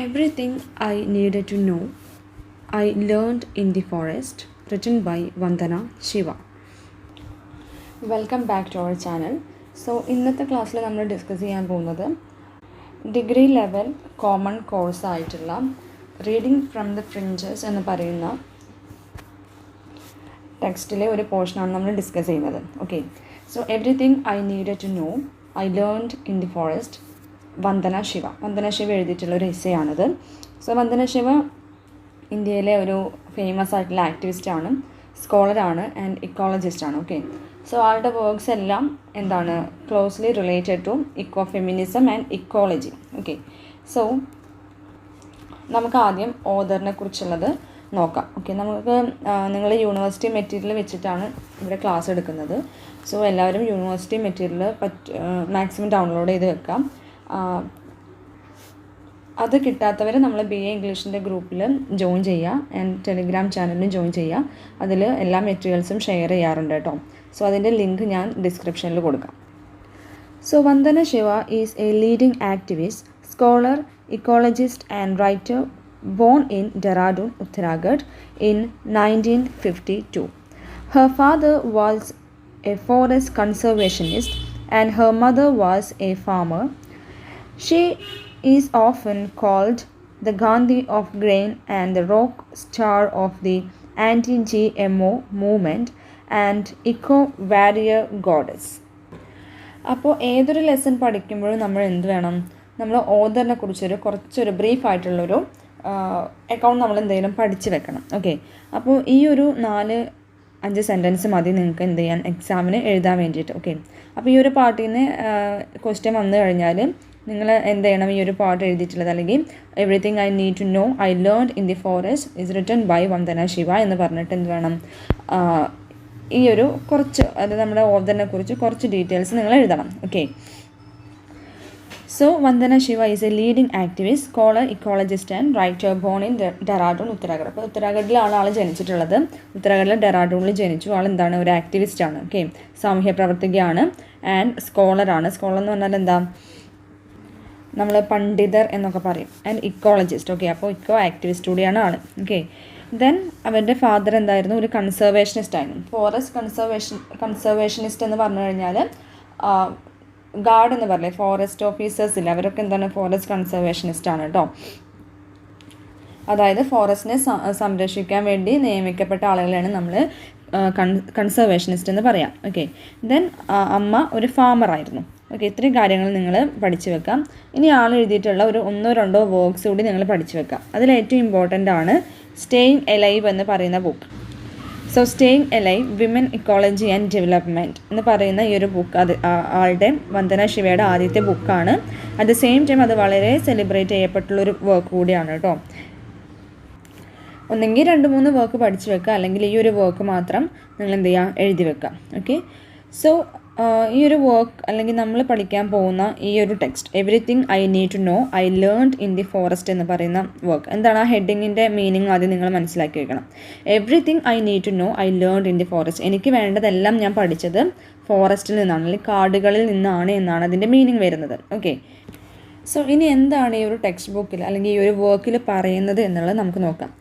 Everything I needed to know, I learned in the forest, written by Vandana Shiva. Welcome back to our channel. ഇന്നത്തെ ക്ലാസ്സിൽ നമ്മൾ discuss ചെയ്യാൻ പോകുന്നത് degree level common കോഴ്സായിട്ടുള്ള reading from the fringes എന്ന് പറയുന്ന ടെക്സ്റ്റിലെ ഒരു പോർഷനാണ് നമ്മൾ ഡിസ്കസ് ചെയ്യുന്നത്. Okay, everything I needed to know, I learned in the forest, Vandana Shiva എഴുതിയിട്ടുള്ള ഒരു എസ്സേ ആണിത്. വന്ദന ശിവ ഇന്ത്യയിലെ ഒരു ഫേമസ് ആയിട്ടുള്ള ആക്ടിവിസ്റ്റാണ്, സ്കോളറാണ് ആൻഡ് ഇക്കോളജിസ്റ്റാണ്. ഓക്കെ, ആളുടെ വർക്ക്സ് എല്ലാം എന്താണ് closely related to eco feminism and ecology. Okay, നമുക്ക് ആദ്യം ഓതറിനെ കുറിച്ചുള്ളത് നോക്കാം. ഓക്കെ, നമുക്ക് നിങ്ങൾ യൂണിവേഴ്സിറ്റി മെറ്റീരിയൽ വെച്ചിട്ടാണ് ഇവിടെ ക്ലാസ് എടുക്കുന്നത്. എല്ലാവരും യൂണിവേഴ്സിറ്റി മെറ്റീരിയൽ മാക്സിമം ഡൗൺലോഡ് ചെയ്ത് വെക്കാം. അത് കിട്ടാത്തവർ നമ്മൾ BA ഇംഗ്ലീഷിൻ്റെ ഗ്രൂപ്പിൽ ജോയിൻ ചെയ്യുക ആൻഡ് ടെലിഗ്രാം ചാനലിലും ജോയിൻ ചെയ്യുക. അതിൽ എല്ലാ മെറ്റീരിയൽസും ഷെയർ ചെയ്യാറുണ്ട് കേട്ടോ. അതിൻ്റെ ലിങ്ക് ഞാൻ ഡിസ്ക്രിപ്ഷനിൽ കൊടുക്കാം. Vandana Shiva is A leading activist, scholar, ഇക്കോളജിസ്റ്റ് and writer born in Dehradun, Uttarakhand in 1952. Her father was a forest conservationist and her mother was a farmer. She is often called the Gandhi of grain and the rock star of the anti-GMO movement and eco-warrior goddess. അപ്പോൾ ഏതൊരു lesson പഠിക്കുമ്പോഴും നമ്മൾ എന്ത് വേണം, നമ്മൾ ഓതറിനെ കുറിച്ചൊരു കുറച്ചൊരു ബ്രീഫായിട്ടുള്ളൊരു account നമ്മൾ എന്തെങ്കിലും പഠിച്ച് വെക്കണം. ഓക്കെ, അപ്പോൾ ഈ ഒരു 4-5 സെൻറ്റൻസ് മതി നിങ്ങൾക്ക് എന്ത് ചെയ്യാൻ എക്സാമിന് എഴുതാൻ വേണ്ടിയിട്ട്. ഓക്കെ, അപ്പോൾ ഈ ഒരു പാർട്ടിൽ നിന്ന് ക്വസ്റ്റ്യൻ വന്നു കഴിഞ്ഞാൽ നിങ്ങൾ എന്ത് ചെയ്യണം, ഈ ഒരു പാർട്ട് എഴുതിയിട്ടുള്ളത് അല്ലെങ്കിൽ everything I need to know I learned in the forest is written by Vandana Shiva എന്ന് പറഞ്ഞിട്ട് എന്ത് വേണം, ഈ ഒരു കുറച്ച് അത് നമ്മുടെ ഓതറിനെ കുറിച്ച് കുറച്ച് ഡീറ്റെയിൽസ് നിങ്ങൾ എഴുതണം. Okay, Vandana Shiva is A leading activist, scholar, ഇക്കോളജിസ്റ്റ് and writer born in Dehradun, Uttarakhand. അപ്പോൾ ഉത്തരാഖണ്ഡിലാണ് ആൾ ജനിച്ചിട്ടുള്ളത്. ഉത്തരാഖണ്ഡിലെ ഡെറാഡൂണിൽ ജനിച്ചു. ആളെന്താണ്, ഒരു ആക്ടിവിസ്റ്റാണ്. ഓക്കെ, സാമൂഹ്യ പ്രവർത്തകയാണ് ആൻഡ് സ്കോളറാണ്. സ്കോളർ എന്ന് പറഞ്ഞാൽ എന്താ, നമ്മൾ പണ്ഡിതർ എന്നൊക്കെ പറയും. ആൻഡ് ഇക്കോളജിസ്റ്റ്. ഓക്കെ, അപ്പോൾ ഇക്കോ ആക്ടിവിസ്റ്റ് കൂടിയാണ് ആൾ. ഓക്കെ, ദെൻ അവരുടെ ഫാദർ എന്തായിരുന്നു, ഒരു കൺസർവേഷനിസ്റ്റ് ആയിരുന്നു. ഫോറസ്റ്റ് കൺസർവേഷനിസ്റ്റ് എന്ന് പറഞ്ഞു കഴിഞ്ഞാൽ ഗാർഡ് എന്ന് പറയില്ലേ, ഫോറസ്റ്റ് ഓഫീസേഴ്സില്ല, അവരൊക്കെ എന്താണ് ഫോറസ്റ്റ് കൺസർവേഷനിസ്റ്റ് ആണ് കേട്ടോ. അതായത് ഫോറസ്റ്റിനെ സംരക്ഷിക്കാൻ വേണ്ടി നിയമിക്കപ്പെട്ട ആളുകളെയാണ് നമ്മൾ കൺസർവേഷനിസ്റ്റ് എന്ന് പറയാം. ഓക്കെ, ദെൻ അമ്മ ഒരു ഫാമറായിരുന്നു. ഓക്കെ, ഇത്രയും കാര്യങ്ങൾ നിങ്ങൾ പഠിച്ചു വെക്കാം. ഇനി ആൾ എഴുതിയിട്ടുള്ള ഒരു 1-2 വർക്ക്സ് കൂടി നിങ്ങൾ പഠിച്ചു വെക്കാം. അതിൽ ഏറ്റവും ഇമ്പോർട്ടൻ്റ് ആണ് സ്റ്റേയിങ് എലൈവ് എന്ന് പറയുന്ന book. Staying alive, women ecology and development എന്ന് പറയുന്ന ഈ ഒരു ബുക്ക് അത് ആളുടെ വന്ദന ശിവയുടെ ആദ്യത്തെ ബുക്കാണ്. അറ്റ് ദ സെയിം ടൈം അത് വളരെ സെലിബ്രേറ്റ് ചെയ്യപ്പെട്ടുള്ളൊരു വർക്ക് കൂടിയാണ് കേട്ടോ. ഒന്നെങ്കിൽ 2-3 വർക്ക് പഠിച്ചു വെക്കുക, അല്ലെങ്കിൽ ഈ ഒരു വർക്ക് മാത്രം നിങ്ങൾ എന്ത് ചെയ്യുക, എഴുതി വെക്കുക. ഓക്കെ, ഈ ഒരു വർക്ക് അല്ലെങ്കിൽ നമ്മൾ പഠിക്കാൻ പോകുന്ന ഈ ഒരു text everything I need to know I learned in the forest എന്ന് പറയുന്ന വർക്ക് എന്താണ്, ആ ഹെഡിങ്ങിൻ്റെ മീനിങ് ആദ്യം നിങ്ങൾ മനസ്സിലാക്കി വെക്കണം. Everything I need to know I learned in the forest, എനിക്ക് വേണ്ടതെല്ലാം ഞാൻ പഠിച്ചത് ഫോറസ്റ്റിൽ നിന്നാണ് അല്ലെങ്കിൽ കാടുകളിൽ നിന്നാണ് എന്നാണ് അതിൻ്റെ മീനിങ് വരുന്നത്. ഓക്കെ, ഇനി എന്താണ് ഈ ഒരു ടെക്സ്റ്റ് ബുക്കിൽ അല്ലെങ്കിൽ ഈ ഒരു വർക്കിൽ പറയുന്നത് എന്നുള്ളത് നമുക്ക് നോക്കാം.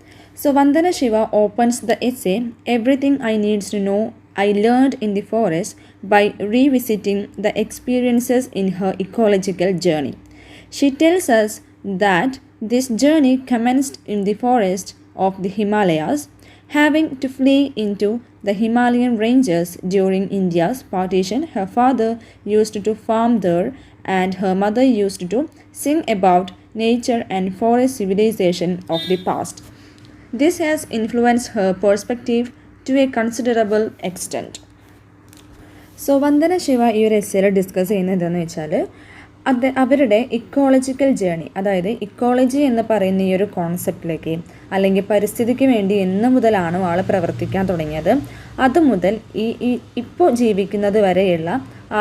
Vandana Shiva opens the essay everything I needs to know I learned in the forest by revisiting the experiences in her ecological journey. She tells us that this journey commenced in the forest of the Himalayas, having to flee into the Himalayan ranges during India's partition. Her father used to farm there and her mother used to sing about nature and forest civilization of the past. This has influenced her perspective to a considerable extent. Vandana Shiva ഈ ഒരു എസ്സേയിൽ discuss ചെയ്യുന്നത് എന്താണെന്ന് വെച്ചാൽ അവരുടെ ecological journey, അതായത് ecology എന്ന് പറയുന്ന ഈ ഒരു കോൺസെപ്റ്റിലേക്ക് അല്ലെങ്കിൽ പരിസ്ഥിതിക്ക് വേണ്ടി എന്ന് മുതലാണോ ആൾ പ്രവർത്തിക്കാൻ തുടങ്ങിയത്, അതുമുതൽ ഇപ്പോൾ ജീവിക്കുന്നത് വരെയുള്ള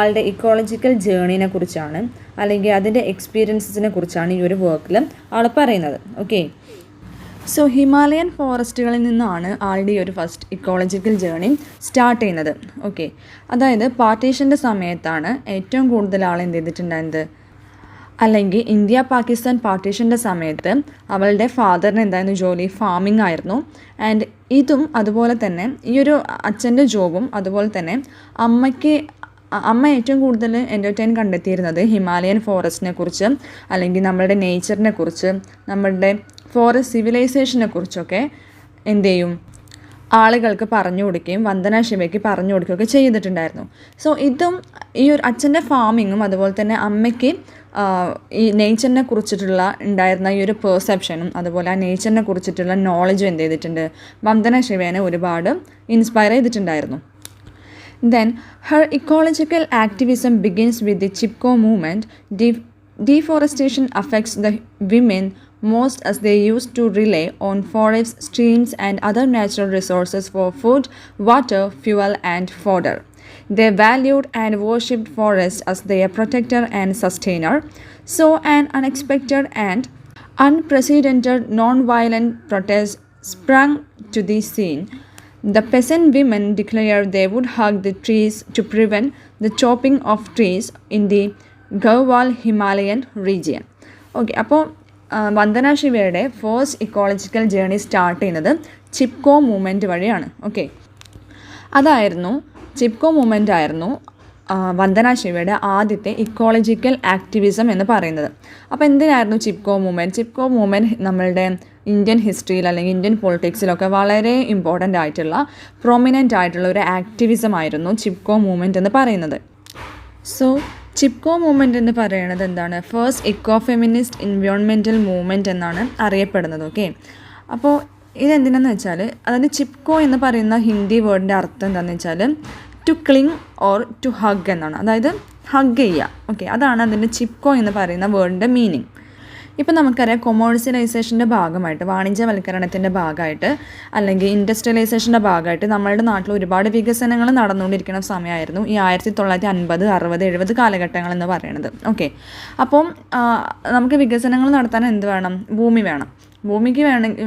ആളുടെ ഇക്കോളജിക്കൽ ജേണിനെ കുറിച്ചാണ് അല്ലെങ്കിൽ അതിൻ്റെ എക്സ്പീരിയൻസിനെ കുറിച്ചാണ് ഈ ഒരു വർക്കിൽ ആൾ പറയുന്നത്. ഓക്കെ, ഹിമാലയൻ ഫോറസ്റ്റുകളിൽ നിന്നാണ് ആളുടെ ഒരു ഫസ്റ്റ് ഇക്കോളജിക്കൽ ജേണി സ്റ്റാർട്ട് ചെയ്യുന്നത്. ഓക്കെ, അതായത് പാർട്ടീഷൻ്റെ സമയത്താണ് ഏറ്റവും കൂടുതൽ ആൾ എന്ത് ചെയ്തിട്ടുണ്ടായിരുന്നത്, അല്ലെങ്കിൽ ഇന്ത്യ പാകിസ്ഥാൻ പാർട്ടീഷൻ്റെ സമയത്ത് അവളുടെ ഫാദറിന് എന്തായിരുന്നു ജോലി, ഫാമിംഗ് ആയിരുന്നു. ആൻഡ് ഇതും അതുപോലെ തന്നെ ഈ ഒരു അച്ഛൻ്റെ ജോബും അതുപോലെ തന്നെ അമ്മ ഏറ്റവും കൂടുതൽ എൻ്റർടൈൻ കണ്ടെത്തിയിരുന്നത് ഹിമാലയൻ ഫോറസ്റ്റിനെ കുറിച്ച് അല്ലെങ്കിൽ നമ്മളുടെ നേച്ചറിനെ കുറിച്ച് നമ്മളുടെ ഫോറസ്റ്റ് സിവിലൈസേഷനെ കുറിച്ചൊക്കെ എന്ത് ചെയ്യും, ആളുകൾക്ക് പറഞ്ഞു കൊടുക്കുകയും വന്ദന ശിവയ്ക്ക് പറഞ്ഞു കൊടുക്കുകയൊക്കെ ചെയ്തിട്ടുണ്ടായിരുന്നു. സോ ഇതും ഈ ഒരു അച്ഛൻ്റെ ഫാമിങ്ങും അതുപോലെ തന്നെ അമ്മയ്ക്ക് ഈ നേച്ചറിനെ കുറിച്ചിട്ടുള്ള ഉണ്ടായിരുന്ന ഈ ഒരു പെർസെപ്ഷനും അതുപോലെ ആ നേച്ചറിനെ കുറിച്ചിട്ടുള്ള നോളജും എന്ത് ചെയ്തിട്ടുണ്ട്, വന്ദന ശിവേനെ ഒരുപാട് ഇൻസ്പയർ ചെയ്തിട്ടുണ്ടായിരുന്നു. Then her ecological activism begins with the Chipko movement. Deforestation affects the women most as they used to rely on forests, streams and other natural resources for food, water, fuel and fodder. They valued and worshipped forests as their protector and sustainer. So an unexpected and unprecedented non-violent protest sprang to the scene. The peasant women declared they would hug the trees to prevent the chopping of trees in the Garhwal Himalayan region. Okay, അപ്പോൾ വന്ദന ശിവയുടെ first ecological journey start ചെയ്യുന്നത് Chipko movement വഴിയാണ്. Okay, അതായിരുന്നു Chipko movement ആയിരുന്നു വന്ദന ശിവയുടെ ആദ്യത്തെ ecological activism എന്ന് പറയുന്നത്. അപ്പോൾ എന്തിനായിരുന്നു ചിപ്കോ മൂവ്മെൻറ്റ്? ചിപ്കോ മൂവ്മെൻറ്റ് നമ്മളുടെ ഇന്ത്യൻ ഹിസ്റ്ററിയിൽ അല്ലെങ്കിൽ ഇന്ത്യൻ പൊളിറ്റിക്സിലൊക്കെ വളരെ ഇമ്പോർട്ടൻ്റ് ആയിട്ടുള്ള പ്രൊമിനൻ്റ് ആയിട്ടുള്ള ഒരു ആക്ടിവിസം ആയിരുന്നു ചിപ്കോ മൂവ്മെൻറ്റ് എന്ന് പറയുന്നത്. സോ ചിപ്കോ മൂവ്മെൻറ്റ് എന്ന് പറയുന്നത് എന്താണ്, first eco feminist environmental movement എന്നാണ് അറിയപ്പെടുന്നത്. ഓക്കെ, അപ്പോൾ ഇതെന്തിനാന്ന് വെച്ചാൽ അതിന് ചിപ്കോ എന്ന് പറയുന്ന ഹിന്ദി വേർഡിൻ്റെ അർത്ഥം എന്താണെന്ന് വെച്ചാൽ to cling or to hug എന്നാണ്, അതായത് ഹഗ് ചെയ്യുക. ഓക്കെ, അതാണ് അതിൻ്റെ ചിപ്കോ എന്ന് പറയുന്ന വേർഡിൻ്റെ മീനിങ്. ഇപ്പോൾ നമുക്കറിയാം കൊമേഴ്സ്യലൈസേഷൻ്റെ ഭാഗമായിട്ട്, വാണിജ്യവൽക്കരണത്തിൻ്റെ ഭാഗമായിട്ട് അല്ലെങ്കിൽ ഇൻഡസ്ട്രിയലൈസേഷൻ്റെ ഭാഗമായിട്ട് നമ്മളുടെ നാട്ടിൽ ഒരുപാട് വികസനങ്ങൾ നടന്നുകൊണ്ടിരിക്കുന്ന സമയമായിരുന്നു ഈ 1950, 60, 70 കാലഘട്ടങ്ങൾ എന്ന് പറയുന്നത്. ഓക്കെ, അപ്പം നമുക്ക് വികസനങ്ങൾ നടത്താൻ എന്ത് വേണം, ഭൂമി വേണം. ഭൂമിക്ക്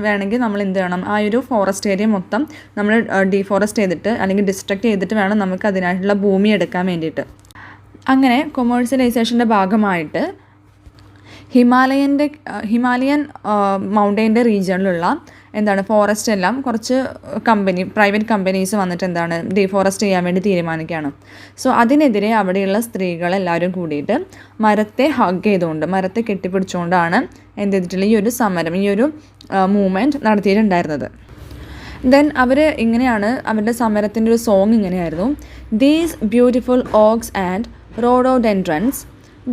വേണമെങ്കിൽ നമ്മൾ എന്ത് വേണം, ആ ഒരു ഫോറസ്റ്റ് ഏരിയ മൊത്തം നമ്മൾ ഡീഫോറസ്റ്റ് ചെയ്തിട്ട് അല്ലെങ്കിൽ ഡിസ്ട്രക്ട് ചെയ്തിട്ട് വേണം നമുക്ക് അതിനായിട്ടുള്ള ഭൂമി എടുക്കാൻ വേണ്ടിയിട്ട്. അങ്ങനെ കൊമേഴ്സ്യലൈസേഷൻ്റെ ഭാഗമായിട്ട് ഹിമാലയൻ മൗണ്ടൈൻ്റെ റീജിയണിലുള്ള എന്താണ് ഫോറസ്റ്റ് എല്ലാം കുറച്ച് പ്രൈവറ്റ് കമ്പനീസ് വന്നിട്ട് എന്താണ് ഡീഫോറസ്റ്റ് ചെയ്യാൻ വേണ്ടി തീരുമാനിക്കുകയാണ്. സോ അതിനെതിരെ അവിടെയുള്ള സ്ത്രീകളെല്ലാവരും കൂടിയിട്ട് മരത്തെ ഹഗ് ചെയ്തുകൊണ്ട്, മരത്തെ കെട്ടിപ്പിടിച്ചുകൊണ്ടാണ് എന്ത് ചെയ്തിട്ടുള്ള ഈ ഒരു സമരം, ഈ ഒരു മൂവ്മെൻറ്റ് നടത്തിയിട്ടുണ്ടായിരുന്നത്. ദെൻ അവർ ഇങ്ങനെയാണ്, അവരുടെ സമരത്തിൻ്റെ ഒരു സോങ് ഇങ്ങനെയായിരുന്നു: these beautiful oaks and rhododendrons,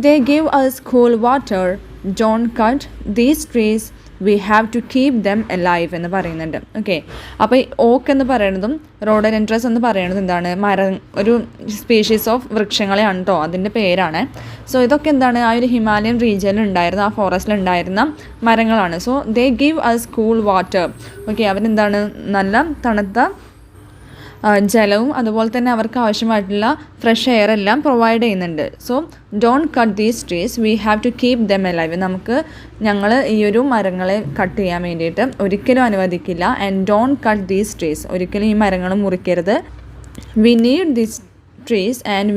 they give us cool water, don't cut these trees, we have to keep them alive എന്ന് പറയുന്നുണ്ട്. ഓക്കെ, അപ്പോൾ ഈ ഓക്ക് എന്ന് പറയുന്നതും റോഡോഡെൻഡ്രൻസ് എന്ന് പറയുന്നത് എന്താണ്, ഒരു സ്പീഷീസ് ഓഫ് വൃക്ഷങ്ങളെയാണ് കേട്ടോ, അതിൻ്റെ പേരാണ്. സോ ഇതൊക്കെ എന്താണ്, ആ ഒരു ഹിമാലയൻ റീജിയനിൽ ഉണ്ടായിരുന്ന, ആ ഫോറസ്റ്റിൽ ഉണ്ടായിരുന്ന മരങ്ങളാണ്. So they give us cool water. Okay, അവരെന്താണ് നല്ല തണുത്ത ജലവും അതുപോലെ തന്നെ അവർക്ക് ആവശ്യമായിട്ടുള്ള ഫ്രഷ് എയർ എല്ലാം പ്രൊവൈഡ് ചെയ്യുന്നുണ്ട്. So don't cut these trees, we have to keep them alive. ഞങ്ങൾ ഈ ഒരു മരങ്ങളെ കട്ട് ചെയ്യാൻ വേണ്ടിയിട്ട് ഒരിക്കലും അനുവദിക്കില്ല. And don't cut these trees, ഒരിക്കലും ഈ മരങ്ങൾ മുറിക്കരുത്. We need these trees and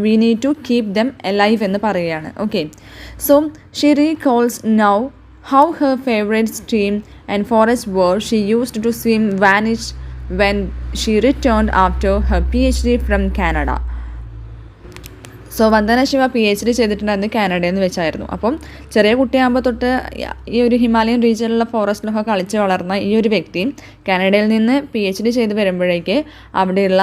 we need to keep them alive എന്ന് പറയുകയാണ്. Okay, so she recalls now how her favorite stream and forest were she used to swim vanished when she returned after her PhD from Canada. So Vandana Shiva PhD ചെയ്തിട്ടുണ്ടായിരുന്നു കാനഡയിൽ നിന്ന് വെച്ചായിരുന്നു. അപ്പം ചെറിയ കുട്ടിയാകുമ്പോൾ തൊട്ട് ഈ ഒരു ഹിമാലയൻ റീജിയനിലുള്ള ഫോറസ്റ്റിലൊക്കെ കളിച്ച് വളർന്ന ഈ ഒരു വ്യക്തി കാനഡയിൽ നിന്ന് PhD ചെയ്ത് വരുമ്പോഴേക്ക് അവിടെയുള്ള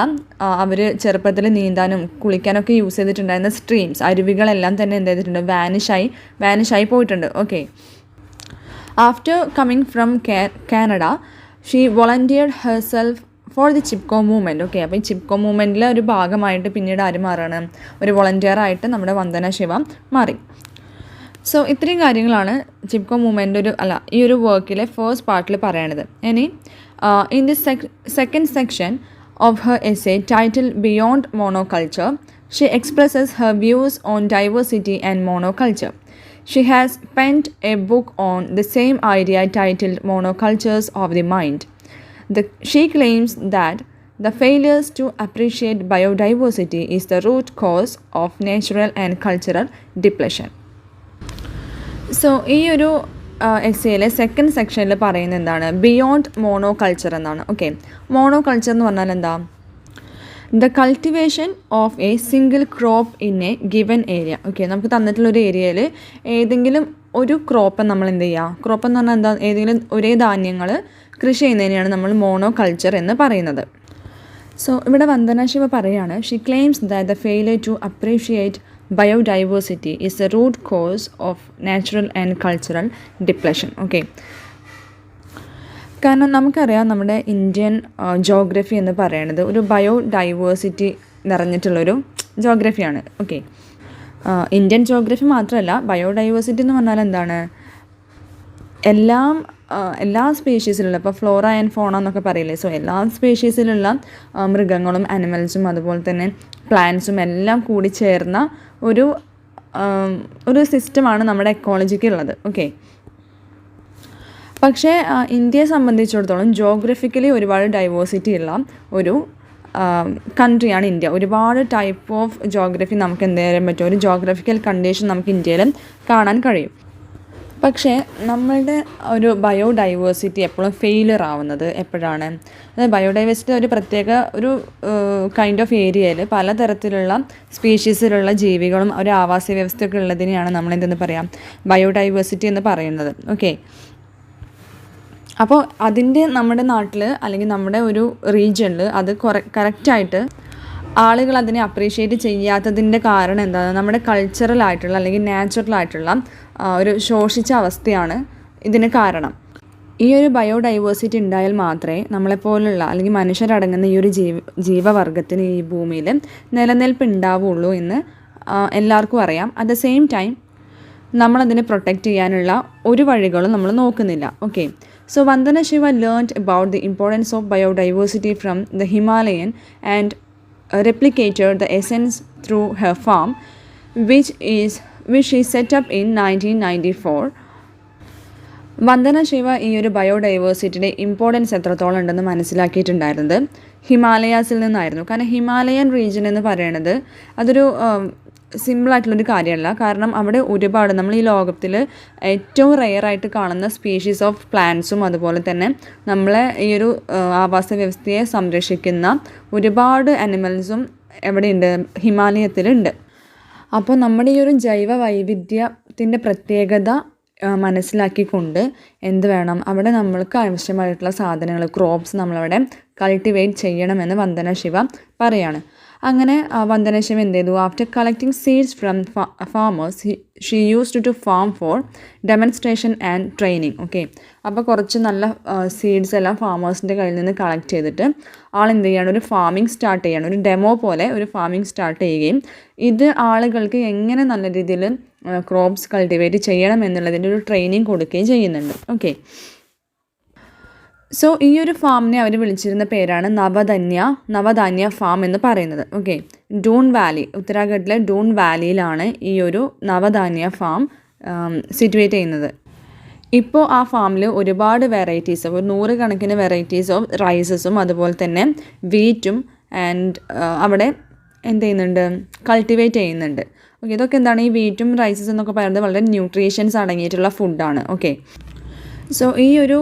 അവർ ചെറുപ്പത്തിൽ നീന്താനും കുളിക്കാനൊക്കെ യൂസ് ചെയ്തിട്ടുണ്ടായിരുന്ന സ്ട്രീംസ്, അരുവികളെല്ലാം തന്നെ എന്ത് ചെയ്തിട്ടുണ്ട്, വാനിഷായി പോയിട്ടുണ്ട്. Okay, after coming from Canada, she volunteered herself for the Chipko movement. Okay, അപ്പോൾ ഈ ചിപ്കോ മൂവ്മെൻറ്റിലെ ഒരു ഭാഗമായിട്ട് പിന്നീട് ആര് മാറാണ്, ഒരു വോളണ്ടിയറായിട്ട് നമ്മുടെ വന്ദന ശിവ മാറി. സോ ഇത്രയും കാര്യങ്ങളാണ് ചിപ്കോ മൂവ്മെൻറ്റ് ഈ ഒരു വർക്കിലെ ഫസ്റ്റ് പാർട്ടിൽ പറയണത്. ഇനി in the second section of her essay title beyond monoculture, she expresses her views on diversity and monoculture. She has penned a book on the same idea titled Monocultures of the Mind. She claims that the failures to appreciate biodiversity is the root cause of natural and cultural depletion. So ഈ ഒരു എസ്സേയിലെ second സെക്ഷനിൽ പറയുന്നത് എന്താണ്, beyond mono culture എന്നാണ്. Okay, mono culture എന്ന് പറഞ്ഞാൽ എന്താ, the cultivation of A single crop in A given area. Okay, നമുക്ക് തന്നിട്ടുള്ളൊരു ഏരിയയിൽ ഏതെങ്കിലും ഒരു ക്രോപ്പ് നമ്മൾ എന്ത് ചെയ്യുക, ക്രോപ്പ് എന്ന് പറഞ്ഞാൽ എന്താ, ഏതെങ്കിലും ഒരേ ധാന്യങ്ങൾ കൃഷി ചെയ്യുന്നതിനെയാണ് നമ്മൾ മോണോ കൾച്ചർ എന്ന് പറയുന്നത്. സോ ഇവിടെ വന്ദന ശിവ പറയാണ്, she claims that the failure to appreciate biodiversity is the root cause of natural and cultural depletion. Okay, കാരണം നമുക്കറിയാം നമ്മുടെ ഇന്ത്യൻ ജോഗ്രഫി എന്ന് പറയുന്നത് ഒരു ബയോഡൈവേഴ്സിറ്റി നിറഞ്ഞിട്ടുള്ളൊരു ജോഗ്രഫിയാണ്. ഓക്കെ, ഇന്ത്യൻ ജോഗ്രഫി മാത്രമല്ല, ബയോഡൈവേഴ്സിറ്റി എന്ന് പറഞ്ഞാൽ എന്താണ്, എല്ലാ സ്പീഷീസിലുള്ള, ഇപ്പോൾ ഫ്ലോറ ആൻഡ് ഫോണ എന്നൊക്കെ പറയില്ലേ, സോ എല്ലാ സ്പീഷീസിലുള്ള മൃഗങ്ങളും അനിമൽസും അതുപോലെ തന്നെ പ്ലാന്റ്സും എല്ലാം കൂടി ചേർന്ന ഒരു സിസ്റ്റമാണ് നമ്മുടെ എക്കോളജിക്ക് ഉള്ളത്. ഓക്കെ, പക്ഷേ ഇന്ത്യയെ സംബന്ധിച്ചിടത്തോളം ജോഗ്രഫിക്കലി ഒരുപാട് ഡൈവേഴ്സിറ്റി ഉള്ള ഒരു കൺട്രിയാണ് ഇന്ത്യ. ഒരുപാട് ടൈപ്പ് ഓഫ് ജോഗ്രഫി നമുക്ക് എന്ത് ചെയ്യാൻ പറ്റും, ഒരു ജോഗ്രഫിക്കൽ കണ്ടീഷൻ നമുക്ക് ഇന്ത്യയിൽ കാണാൻ കഴിയും. പക്ഷേ നമ്മളുടെ ഒരു ബയോഡൈവേഴ്സിറ്റി എപ്പോഴും ഫെയിലിയർ ആവുന്നത് എപ്പോഴാണ്, അതായത് ബയോഡൈവേഴ്സിറ്റി ഒരു പ്രത്യേക ഒരു കൈൻഡ് ഓഫ് ഏരിയയിൽ പലതരത്തിലുള്ള സ്പീഷീസിലുള്ള ജീവികളും ഒരു ആവാസ വ്യവസ്ഥയൊക്കെ ഉള്ളതിനെയാണ് നമ്മൾ എന്തെന്ന് പറയാം, ബയോഡൈവേഴ്സിറ്റി എന്ന് പറയുന്നത്. ഓക്കെ, അപ്പോൾ അതിൻ്റെ നമ്മുടെ നാട്ടിൽ അല്ലെങ്കിൽ നമ്മുടെ ഒരു റീജിയണിൽ അത് കറക്റ്റായിട്ട് ആളുകൾ അതിനെ അപ്രീഷിയേറ്റ് ചെയ്യാത്തതിൻ്റെ കാരണം എന്താണ്, നമ്മുടെ കൾച്ചറലായിട്ടുള്ള അല്ലെങ്കിൽ നാച്ചുറലായിട്ടുള്ള ഒരു ശോഷിച്ച അവസ്ഥയാണ് ഇതിന് കാരണം. ഈ ഒരു ബയോഡൈവേഴ്സിറ്റി ഉണ്ടായാൽ മാത്രമേ നമ്മളെപ്പോലുള്ള അല്ലെങ്കിൽ മനുഷ്യരടങ്ങുന്ന ഈ ഒരു ജീവവർഗത്തിന് ഈ ഭൂമിയിൽ നിലനിൽപ്പ് ഉണ്ടാവുള്ളൂ എന്ന് എല്ലാവർക്കും അറിയാം. അറ്റ് ദ സെയിം ടൈം നമ്മളതിനെ പ്രൊട്ടക്റ്റ് ചെയ്യാനുള്ള ഒരു വഴികളും നമ്മൾ നോക്കുന്നില്ല. Okay, so Vandana Shiva learned about the importance of biodiversity from the Himalayan and replicated the essence through her farm, which she set up in 1994. Vandana Shiva ഈ ഒരു ബയോഡൈവേഴ്സിറ്റിയുടെ ഇമ്പോർട്ടൻസ് എത്രത്തോളം ഉണ്ടെന്ന് മനസ്സിലാക്കിയിട്ടുണ്ടായിരുന്നത് ഹിമാലയാസിൽ നിന്നായിരുന്നു. കാരണം ഹിമാലയൻ റീജിയൻ എന്ന് പറയുന്നത് അതൊരു സിമ്പിളായിട്ടുള്ളൊരു കാര്യമല്ല. കാരണം അവിടെ ഒരുപാട് നമ്മൾ ഈ ലോകത്തിൽ ഏറ്റവും റെയറായിട്ട് കാണുന്ന സ്പീഷീസ് ഓഫ് പ്ലാന്റ്സും അതുപോലെ തന്നെ നമ്മളെ ഈ ഒരു ആവാസ വ്യവസ്ഥയെ സംരക്ഷിക്കുന്ന ഒരുപാട് അനിമൽസും എവിടെയുണ്ട്, ഹിമാലയത്തിലുണ്ട്. അപ്പോൾ നമ്മുടെ ഈ ഒരു ജൈവ വൈവിധ്യത്തിൻ്റെ പ്രത്യേകത മനസ്സിലാക്കിക്കൊണ്ട് എന്ത് വേണം, അവിടെ നമ്മൾക്ക് ആവശ്യമായിട്ടുള്ള സാധനങ്ങൾ, ക്രോപ്സ് നമ്മളവിടെ കൾട്ടിവേറ്റ് ചെയ്യണമെന്ന് വന്ദന ശിവ പറയാണ്. അങ്ങനെ വന്ദന ശിവ എന്ത് ചെയ്തു, after collecting seeds from farmers she used to farm for demonstration and training. Okay, അപ്പോൾ കുറച്ച് നല്ല സീഡ്സ് എല്ലാം ഫാമേഴ്സിൻ്റെ കയ്യിൽ നിന്ന് കളക്ട് ചെയ്തിട്ട് ആളെന്ത് ചെയ്യാണ്, ഒരു ഫാമിംഗ് സ്റ്റാർട്ട് ചെയ്യാണ്, ഒരു ഡെമോ പോലെ ഒരു ഫാമിംഗ് സ്റ്റാർട്ട് ചെയ്യുകയും ഇത് ആളുകൾക്ക് എങ്ങനെ നല്ല രീതിയിൽ ക്രോപ്സ് കൾട്ടിവേറ്റ് ചെയ്യണം എന്നുള്ളതിൻ്റെ ഒരു ട്രെയിനിങ് കൊടുക്കുകയും ചെയ്യുന്നുണ്ട്. ഓക്കെ, സോ ഈ ഒരു ഫാമിനെ അവർ വിളിച്ചിരുന്ന പേരാണ് നവധാന്യ ഫാം എന്ന് പറയുന്നത്. ഓക്കെ, ഡൂൺ വാലി, ഉത്തരാഖണ്ഡിലെ ഡൂൺ വാലിയിലാണ് ഈ ഒരു നവധാന്യ ഫാം സിറ്റുവേറ്റ് ചെയ്യുന്നത്. ഇപ്പോൾ ആ ഫാമിൽ ഒരുപാട് വെറൈറ്റീസ്, ഒരു 100 കണക്കിന് വെറൈറ്റീസ് ഓഫ് റൈസസും അതുപോലെ തന്നെ വീറ്റും ആൻഡ് അവിടെ എന്ത് ചെയ്യുന്നുണ്ട്, കൾട്ടിവേറ്റ് ചെയ്യുന്നുണ്ട്. ഓക്കെ, ഇതൊക്കെ എന്താണ്, ഈ വീറ്റും റൈസസ് എന്നൊക്കെ പറയുന്നത് വളരെ ന്യൂട്രീഷ്യൻസ് അടങ്ങിയിട്ടുള്ള ഫുഡാണ്. ഓക്കെ, സോ ഈ ഒരു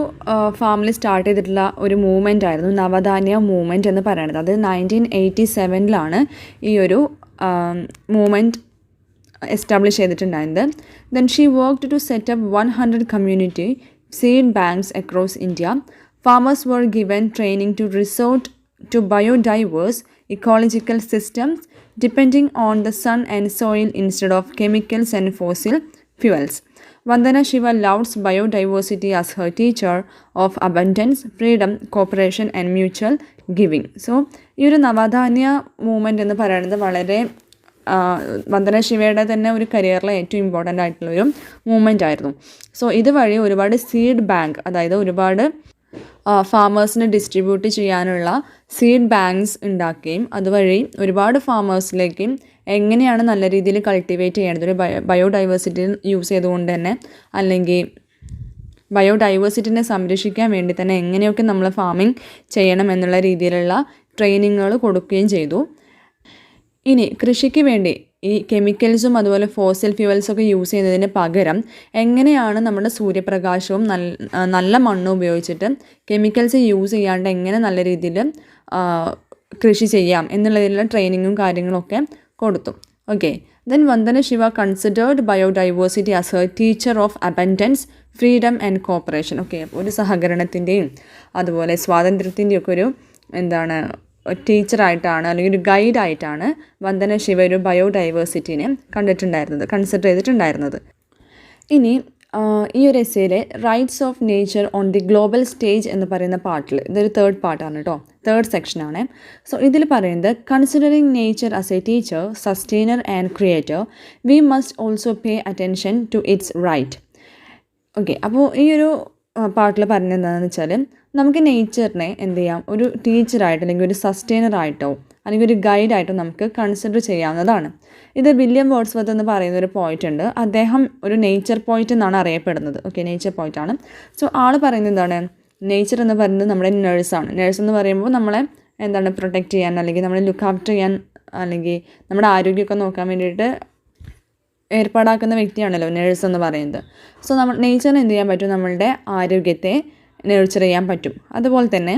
ഫാമിൽ സ്റ്റാർട്ട് ചെയ്തിട്ടുള്ള ഒരു മൂവ്മെൻ്റ് ആയിരുന്നു നവധാന്യ മൂവ്മെൻറ്റ് എന്ന് പറയുന്നത്. അത് 1987 ഈ ഒരു മൂവ്മെൻറ്റ് എസ്റ്റാബ്ലിഷ് ചെയ്തിട്ടുണ്ടായിരുന്നത്. Then she worked to set up 100 community seed banks across India. Farmers were given training to resort to biodiverse ecological systems depending on the sun and soil instead of chemicals and fossil fuels. Vandana Shiva loves biodiversity as her teacher of abundance, freedom, cooperation and mutual giving. So, ഈ ഒരു നവധാന്യ movement എന്ന് പറയുന്നത് വളരെ വന്ദന ശിവയുടെ തന്നെ ഒരു കരിയറിലെ ഏറ്റവും ഇമ്പോർട്ടൻ്റ് ആയിട്ടുള്ളൊരു മൂവ്മെൻ്റ് ആയിരുന്നു. സോ ഇതുവഴി ഒരുപാട് സീഡ് ബാങ്ക്, അതായത് ഒരുപാട് ഫാമേഴ്സിന് ഡിസ്ട്രിബ്യൂട്ട് ചെയ്യാനുള്ള സീഡ് ബാങ്ക്സ് ഉണ്ടാക്കുകയും അതുവഴി ഒരുപാട് ഫാമേഴ്സിലേക്ക് എങ്ങനെയാണ് നല്ല രീതിയിൽ കൾട്ടിവേറ്റ് ചെയ്യേണ്ടത്, ഒരു ബയോഡൈവേഴ്സിറ്റി യൂസ് ചെയ്തുകൊണ്ട് തന്നെ അല്ലെങ്കിൽ ബയോഡൈവേഴ്സിറ്റിനെ സംരക്ഷിക്കാൻ വേണ്ടി തന്നെ എങ്ങനെയൊക്കെ നമ്മൾ ഫാമിംഗ് ചെയ്യണം എന്നുള്ള രീതിയിലുള്ള ട്രെയിനിങ്ങുകൾ കൊടുക്കുകയും ചെയ്തു. ഇനി കൃഷിക്ക് വേണ്ടി ഈ കെമിക്കൽസും അതുപോലെ ഫോസിൽ ഫ്യൂവൽസൊക്കെ യൂസ് ചെയ്യുന്നതിന് പകരം എങ്ങനെയാണ് നമ്മുടെ സൂര്യപ്രകാശവും നല്ല മണ്ണും ഉപയോഗിച്ചിട്ട് കെമിക്കൽസ് യൂസ് ചെയ്യാണ്ട് എങ്ങനെ നല്ല രീതിയിൽ കൃഷി ചെയ്യാം എന്നുള്ളതിലുള്ള ട്രെയിനിങ്ങും കാര്യങ്ങളൊക്കെ കൊടുത്തു. Okay, then Vandana Shiva considered biodiversity as a teacher of abundance, freedom and cooperation. Okay, ഒരു സഹകരണത്തിൻ്റെയും അതുപോലെ സ്വാതന്ത്ര്യത്തിൻ്റെയും ഒക്കെ ഒരു ടീച്ചറായിട്ടാണ് അല്ലെങ്കിൽ ഒരു ഗൈഡായിട്ടാണ് വന്ദന ശിവ ഒരു ബയോഡൈവേഴ്സിറ്റിനെ കൺസിഡർ ചെയ്തിട്ടുണ്ടായിരുന്നത്. ഇനി ഈ ഒരു എസ്സേയിലെ rights of nature on the global stage എന്ന് പറയുന്ന പാർട്ടിൽ, ഇതൊരു തേർഡ് പാർട്ടാണ് കേട്ടോ, തേർഡ് സെക്ഷനാണ്. സോ ഇതിൽ പറയുന്നത് considering nature as a teacher, sustainer and creator, we must also pay attention to its right. Okay, അപ്പോൾ ഈ ഒരു പാർട്ടിൽ പറഞ്ഞത് എന്താണെന്ന് വെച്ചാൽ നമുക്ക് നേച്ചറിനെ എന്ത് ചെയ്യാം, ഒരു ടീച്ചറായിട്ട് അല്ലെങ്കിൽ ഒരു സസ്റ്റെയിനറായിട്ടോ അല്ലെങ്കിൽ ഒരു ഗൈഡായിട്ടോ നമുക്ക് കൺസിഡർ ചെയ്യാവുന്നതാണ്. ഇത് വില്യം വേർഡ്സ്വർത്ത് എന്ന് പറയുന്ന ഒരു പോയിറ്റ് ഉണ്ട്. അദ്ദേഹം ഒരു നേച്ചർ പോയിറ്റ് എന്നാണ് അറിയപ്പെടുന്നത്. ഓക്കെ, നേച്ചർ പോയിറ്റാണ്. സോ ആൾ പറയുന്നത് എന്താണ്, നേച്ചർ എന്ന് പറയുന്നത് നമ്മുടെ നേഴ്സാണ്. നേഴ്സ് എന്ന് പറയുമ്പോൾ നമ്മളെ പ്രൊട്ടക്റ്റ് ചെയ്യാൻ അല്ലെങ്കിൽ നമ്മളെ ലുക്ക് ആഫ്റ്റർ ചെയ്യാൻ അല്ലെങ്കിൽ നമ്മുടെ ആരോഗ്യമൊക്കെ നോക്കാൻ വേണ്ടിയിട്ട് ഏർപ്പാടാക്കുന്ന വ്യക്തിയാണല്ലോ നേഴ്സ് എന്ന് പറയുന്നത്. സോ നേച്ചറിന് എന്ത് ചെയ്യാൻ പറ്റും, നമ്മളുടെ ആരോഗ്യത്തെ നേർച്ചർ ചെയ്യാൻ പറ്റും. അതുപോലെ തന്നെ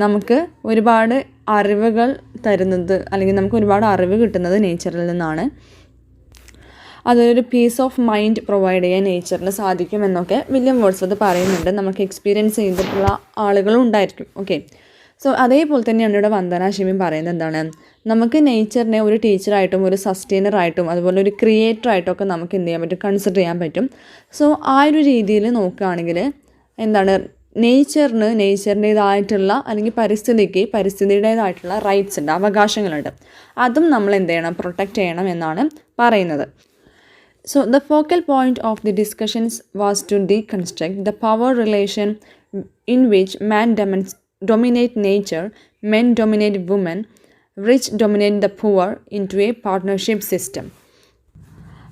നമുക്ക് ഒരുപാട് അറിവുകൾ തരുന്നത് അല്ലെങ്കിൽ നമുക്ക് ഒരുപാട് അറിവ് കിട്ടുന്നത് നേച്ചറിൽ നിന്നാണ്. അതൊരു പീസ് ഓഫ് മൈൻഡ് പ്രൊവൈഡ് ചെയ്യാൻ നേച്ചറിന് സാധിക്കുമെന്നൊക്കെ വില്യം വേർഡ്സ്വർത്ത് പറയുന്നുണ്ട്. നമുക്ക് എക്സ്പീരിയൻസ് ചെയ്തിട്ടുള്ള ആളുകളും ഉണ്ടായിരിക്കും. ഓക്കെ, സോ അതേപോലെ തന്നെയാണ് ഇവിടെ വന്ദന ശിവയും പറയുന്നത് നമുക്ക് നേച്ചറിനെ ഒരു ടീച്ചറായിട്ടും ഒരു സസ്റ്റെയിനറായിട്ടും അതുപോലെ ഒരു ക്രിയേറ്ററായിട്ടും ഒക്കെ നമുക്ക് എന്ത് ചെയ്യാൻ പറ്റും, കൺസിഡർ ചെയ്യാൻ പറ്റും. സോ ആ ഒരു രീതിയിൽ നോക്കുകയാണെങ്കിൽ നേച്ചറിൻ്റേതായിട്ടുള്ള അല്ലെങ്കിൽ പരിസ്ഥിതിയുടേതായിട്ടുള്ള റൈറ്റ്സ് ഉണ്ട്, അവകാശങ്ങളുണ്ട്. അതും നമ്മൾ എന്ത് ചെയ്യണം, പ്രൊട്ടക്റ്റ് ചെയ്യണം എന്നാണ് പറയുന്നത്. So the focal point of the discussions was to deconstruct the power relation in which man dominate nature, men dominate women, rich dominate the poor into a partnership system.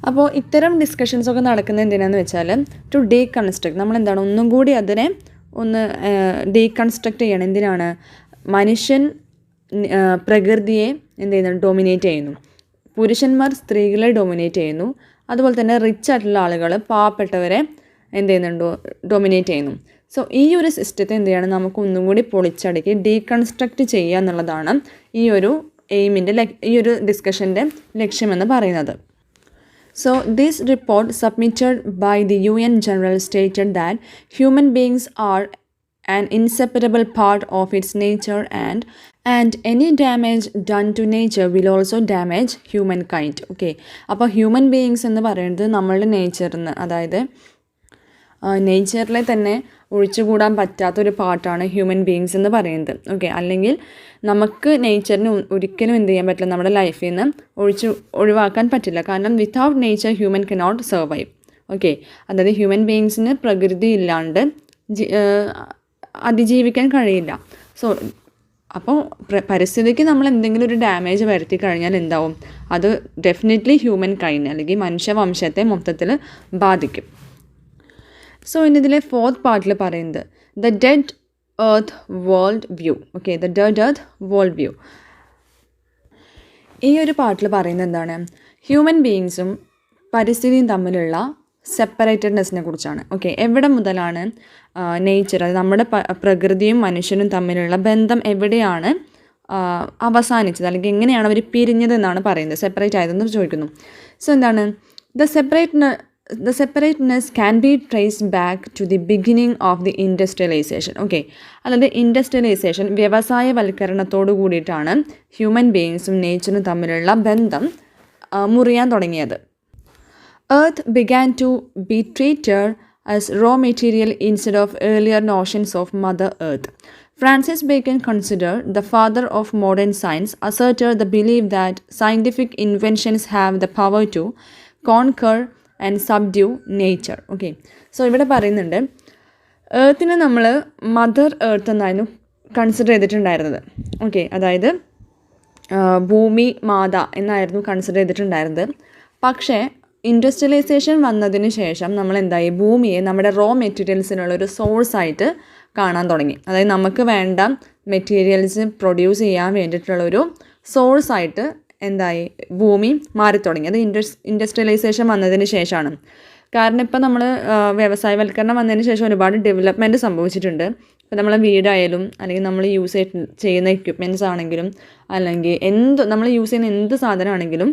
അപ്പോൾ ഇത്തരം ഡിസ്കഷൻസൊക്കെ നടക്കുന്നത് എന്തിനാന്ന് വെച്ചാൽ ടു ഡീകൺസ്ട്രക്ട്, നമ്മളെന്താണ് ഒന്നും കൂടി അതിനെ deconstruct ചെയ്യണം. എന്തിനാണ്, മനുഷ്യൻ പ്രകൃതിയെ എന്ത് ചെയ്യുന്നു, ഡോമിനേറ്റ് ചെയ്യുന്നു. പുരുഷന്മാർ സ്ത്രീകളെ ഡോമിനേറ്റ് ചെയ്യുന്നു. അതുപോലെ തന്നെ റിച്ച് ആയിട്ടുള്ള ആളുകൾ പാവപ്പെട്ടവരെ എന്ത് ചെയ്യുന്നുണ്ടോ, ഡോമിനേറ്റ് ചെയ്യുന്നു. സോ ഈ ഒരു സിസ്റ്റത്തെ എന്ത് ചെയ്യണം, നമുക്ക് ഒന്നും കൂടി പൊളിച്ചടുക്കി ഡീകൺസ്ട്രക്റ്റ് ചെയ്യുക എന്നുള്ളതാണ് ഈ ഒരു ഈ ഒരു ഡിസ്കഷൻ്റെ ലക്ഷ്യമെന്ന് പറയുന്നത്. So this report submitted by the UN General stated that human beings are an inseparable part of its nature and any damage done to nature will also damage humankind. Okay, അപ്പോൾ ഹ്യൂമൻ ബീയിങ്സ് എന്ന് പറയുന്നത് നമ്മളുടെ നേച്ചറിന്, അതായത് നേച്ചറിലെ തന്നെ ഒഴിച്ചുകൂടാൻ പറ്റാത്തൊരു പാർട്ടാണ് human beings എന്ന് പറയുന്നത്. ഓക്കെ, അല്ലെങ്കിൽ നമുക്ക് നേച്ചറിന് ഒരിക്കലും എന്ത് ചെയ്യാൻ പറ്റില്ല, നമ്മുടെ ലൈഫിൽ നിന്ന് ഒഴിവാക്കാൻ പറ്റില്ല. കാരണം without nature human cannot survive. Okay, അതായത് ഹ്യൂമൻ ബീയിങ്സിന് പ്രകൃതി ഇല്ലാണ്ട് അതിജീവിക്കാൻ കഴിയില്ല. സോ അപ്പോൾ പരിസ്ഥിതിക്ക് നമ്മൾ എന്തെങ്കിലും ഒരു ഡാമേജ് വരുത്തി കഴിഞ്ഞാൽ എന്താവും, അത് ഡെഫിനറ്റ്ലി ഹ്യൂമൻ കൈൻഡ് അല്ലെങ്കിൽ മനുഷ്യവംശത്തെ മൊത്തത്തിൽ ബാധിക്കും. സോ ഇന്നിതിലെ ഫോർത്ത് പാർട്ടിൽ പറയുന്നത് the dead earth world view. Okay, the dead earth world view. ഈ ഒരു പാർട്ടിൽ പറയുന്നത് എന്താണ്, ഹ്യൂമൻ ബീയിങ്സും പരിസ്ഥിതിയും തമ്മിലുള്ള സെപ്പറേറ്റഡ്നെസ്സിനെ കുറിച്ചാണ്. ഓക്കെ, എവിടെ മുതലാണ് നേച്ചർ, അത് നമ്മുടെ പ്രകൃതിയും മനുഷ്യനും തമ്മിലുള്ള ബന്ധം എവിടെയാണ് അവസാനിച്ചത് അല്ലെങ്കിൽ എങ്ങനെയാണ് അവർ പിരിഞ്ഞത് എന്നാണ് പറയുന്നത്, സെപ്പറേറ്റ് ആയതെന്ന് ചോദിക്കുന്നു. സോ എന്താണ്, The separateness can be traced back to the beginning of the industrialization. Okay, അതായത് ഇൻഡസ്ട്രിയലൈസേഷൻ, വ്യവസായവൽക്കരണത്തോടു കൂടിയിട്ടാണ് ഹ്യൂമൻ ബീയിങ്സും നേച്ചറും തമ്മിലുള്ള ബന്ധം മുറിയാൻ തുടങ്ങിയത്. Earth began to be treated as raw material instead of earlier notions of Mother Earth. Francis Bacon, considered the father of modern science, asserted the belief that scientific inventions have the power to conquer and subdue nature. Okay, so ഇവിടെ പറയുന്നുണ്ട് ഏർത്തിനെ നമ്മൾ mother earth എന്നായിരുന്നു consider ചെയ്തിട്ടുണ്ടായിരുന്നത്. Okay, അതായത് ഭൂമി മാത എന്നായിരുന്നു consider ചെയ്തിട്ടുണ്ടായിരുന്നത്. പക്ഷേ ഇൻഡസ്ട്രിയലൈസേഷൻ വന്നതിന് ശേഷം നമ്മൾ എന്തായി, ഭൂമിയെ നമ്മുടെ റോ മെറ്റീരിയൽസിനുള്ളൊരു സോഴ്സായിട്ട് കാണാൻ തുടങ്ങി. അതായത് നമുക്ക് വേണ്ട മെറ്റീരിയൽസ് പ്രൊഡ്യൂസ് ചെയ്യാൻ വേണ്ടിയിട്ടുള്ളൊരു സോഴ്സായിട്ട് എന്തായി ഭൂമി മാറിത്തുടങ്ങി. അത് ഇൻഡസ്ട്രിയലൈസേഷൻ വന്നതിന് ശേഷമാണ്. കാരണം ഇപ്പോൾ നമ്മൾ വ്യവസായവൽക്കരണം വന്നതിന് ശേഷം ഒരുപാട് ഡെവലപ്മെൻറ്റ് സംഭവിച്ചിട്ടുണ്ട്. ഇപ്പോൾ നമ്മളെ വീടായാലും അല്ലെങ്കിൽ നമ്മൾ യൂസ് ചെയ്യുന്ന എക്യുപ്മെൻറ്റ്സ് ആണെങ്കിലും അല്ലെങ്കിൽ നമ്മൾ യൂസ് ചെയ്യുന്ന എന്ത് സാധനമാണെങ്കിലും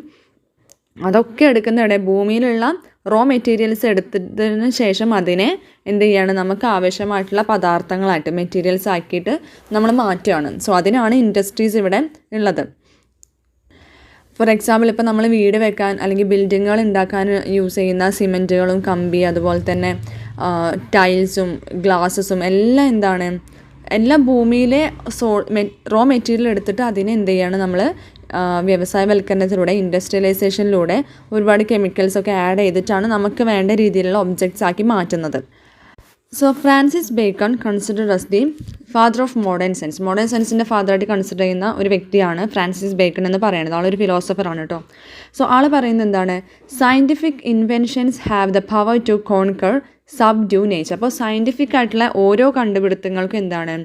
അതൊക്കെ എടുക്കുന്നതിടെ ഭൂമിയിലുള്ള റോ മെറ്റീരിയൽസ് എടുത്തതിന് ശേഷം അതിനെ എന്ത് ചെയ്യാണ്, നമുക്ക് ആവശ്യമായിട്ടുള്ള പദാർത്ഥങ്ങളായിട്ട് മെറ്റീരിയൽസ് ആക്കിയിട്ട് നമ്മൾ മാറ്റുകയാണ്. സോ അതിനാണ് ഇൻഡസ്ട്രീസ് ഇവിടെ ഉള്ളത്. ഫോർ എക്സാമ്പിൾ ഇപ്പോൾ നമ്മൾ വീട് വെക്കാൻ അല്ലെങ്കിൽ ബിൽഡിങ്ങുകൾ ഉണ്ടാക്കാൻ യൂസ് ചെയ്യുന്ന സിമെൻറ്റുകളും കമ്പി അതുപോലെ തന്നെ ടൈൽസും ഗ്ലാസസും എല്ലാം എന്താണ്, എല്ലാം ഭൂമിയിലെ റോ മെറ്റീരിയൽ എടുത്തിട്ട് അതിനെ എന്ത് ചെയ്യാണ് നമ്മൾ വ്യവസായവൽക്കരണത്തിലൂടെ ഇൻഡസ്ട്രിയലൈസേഷനിലൂടെ ഒരുപാട് കെമിക്കൽസൊക്കെ ആഡ് ചെയ്തിട്ടാണ് നമുക്ക് വേണ്ട രീതിയിലുള്ള ഒബ്ജക്ട്സ് ആക്കി മാറ്റുന്നത്. So Francis Bacon considered as the father of modern science. Modern സയൻസിൻ്റെ ഫാദറായിട്ട് കൺസിഡർ ചെയ്യുന്ന ഒരു വ്യക്തിയാണ് ഫ്രാൻസിസ് ബേക്കൺ എന്ന് പറയുന്നത്. ആളൊരു ഫിലോസഫറാണ് കേട്ടോ. സോ ആൾ പറയുന്നത് എന്താണ്, scientific inventions have the power to conquer subdue nature. അപ്പോൾ സയൻറ്റിഫിക് ആയിട്ടുള്ള ഓരോ കണ്ടുപിടുത്തങ്ങൾക്കും എന്താണ്,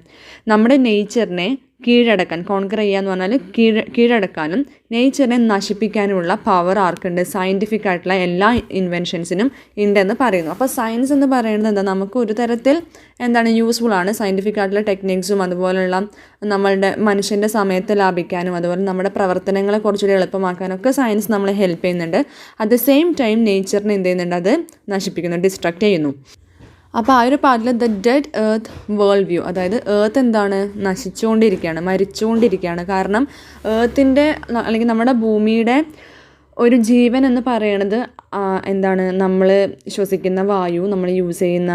നമ്മുടെ നേച്ചറിനെ കീഴടക്കാൻ, കോൺകർ ചെയ്യുക എന്ന് പറഞ്ഞാൽ കീഴടക്കാനും നേച്ചറിനെ നശിപ്പിക്കാനുമുള്ള പവർ ആർക്കുണ്ട്, സയൻറ്റിഫിക് ആയിട്ടുള്ള എല്ലാ ഇൻവെൻഷൻസിനും ഉണ്ടെന്ന് പറയുന്നു. അപ്പോൾ സയൻസ് എന്ന് പറയുന്നത് എന്താ, നമുക്ക് ഒരു തരത്തിൽ എന്താണ് യൂസ്ഫുൾ ആണ്. സയൻറ്റിഫിക് ആയിട്ടുള്ള ടെക്നിക്സും അതുപോലെയുള്ള നമ്മളുടെ മനുഷ്യൻ്റെ സമയത്ത് ലാഭിക്കാനും അതുപോലെ നമ്മുടെ പ്രവർത്തനങ്ങളെ കുറച്ചുകൂടി എളുപ്പമാക്കാനൊക്കെ സയൻസ് നമ്മളെ ഹെൽപ്പ് ചെയ്യുന്നുണ്ട്. അറ്റ് ദ സെയിം ടൈം നേച്ചറിനെ എന്ത് ചെയ്യുന്നുണ്ട്, അത് നശിപ്പിക്കുന്നു, ഡിസ്ട്രക്റ്റ് ചെയ്യുന്നു. അപ്പോൾ ആ ഒരു പാർട്ടിൽ the dead earth world view, അതായത് എർത്ത് എന്താണ്, നശിച്ചുകൊണ്ടിരിക്കുകയാണ്, മരിച്ചുകൊണ്ടിരിക്കുകയാണ്. കാരണം എർത്തിൻ്റെ അല്ലെങ്കിൽ നമ്മുടെ ഭൂമിയുടെ ഒരു ജീവൻ എന്ന് പറയുന്നത് എന്താണ്, നമ്മൾ ശ്വസിക്കുന്ന വായു, നമ്മൾ യൂസ് ചെയ്യുന്ന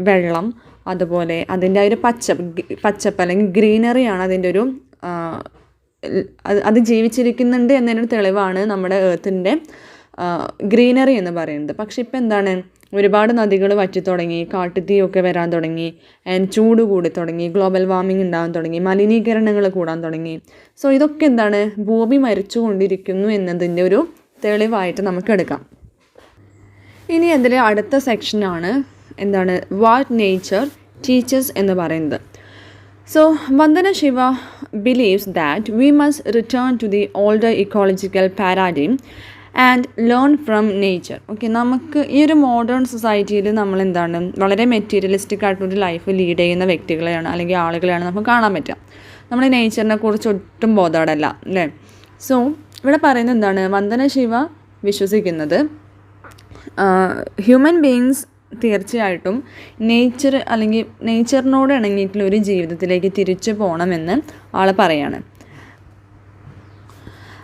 വെള്ളം, അതുപോലെ അതിൻ്റെ ഒരു പച്ചപ്പ് അല്ലെങ്കിൽ ഗ്രീനറിയാണ് അതിൻ്റെ ഒരു അത് ജീവിച്ചിരിക്കുന്നുണ്ട് എന്നതിനൊരു തെളിവാണ് നമ്മുടെ എർത്തിൻ്റെ ഗ്രീനറി എന്ന് പറയുന്നത്. പക്ഷെ ഇപ്പം എന്താണ്, ഒരുപാട് നദികൾ വറ്റിത്തുടങ്ങി, കാട്ടുതീയൊക്കെ വരാൻ തുടങ്ങി, ചൂട് കൂടി തുടങ്ങി, ഗ്ലോബൽ വാർമിംഗ് ഉണ്ടാകാൻ തുടങ്ങി, മലിനീകരണങ്ങൾ കൂടാൻ തുടങ്ങി. സോ ഇതൊക്കെ എന്താണ്, ഭൂമി മരിച്ചുകൊണ്ടിരിക്കുന്നു എന്നതിൻ്റെ ഒരു തെളിവായിട്ട് നമുക്ക് എടുക്കാം. ഇനി അതിലെ അടുത്ത സെക്ഷനാണ് എന്താണ്, വാട്ട് നേച്ചർ ടീച്ചേഴ്സ് എന്ന് പറയുന്നത്. So Vandana Shiva believes that we must return to the older ecological paradigm and learn from nature. Okay, നമുക്ക് ഈ ഒരു മോഡേൺ സൊസൈറ്റിയിൽ നമ്മളെന്താണ്, വളരെ മെറ്റീരിയലിസ്റ്റിക് ആയിട്ടൊരു ലൈഫ് ലീഡ് ചെയ്യുന്ന വ്യക്തികളെയാണ് അല്ലെങ്കിൽ ആളുകളെയാണ് നമുക്ക് കാണാൻ പറ്റുക. നമ്മൾ നേച്ചറിനെ കുറിച്ച് ഒട്ടും ബോധവടല്ല അല്ലേ. സോ ഇവിടെ പറയുന്നത് എന്താണ്, വന്ദന ശിവ വിശ്വസിക്കുന്നത് ഹ്യൂമൻ ബീയിങ്സ് തീർച്ചയായിട്ടും നേച്ചർ അല്ലെങ്കിൽ നേച്ചറിനോട് ഇണങ്ങിയിട്ടുള്ള ഒരു ജീവിതത്തിലേക്ക് തിരിച്ചു പോകണമെന്ന് ആൾ പറയാണ്.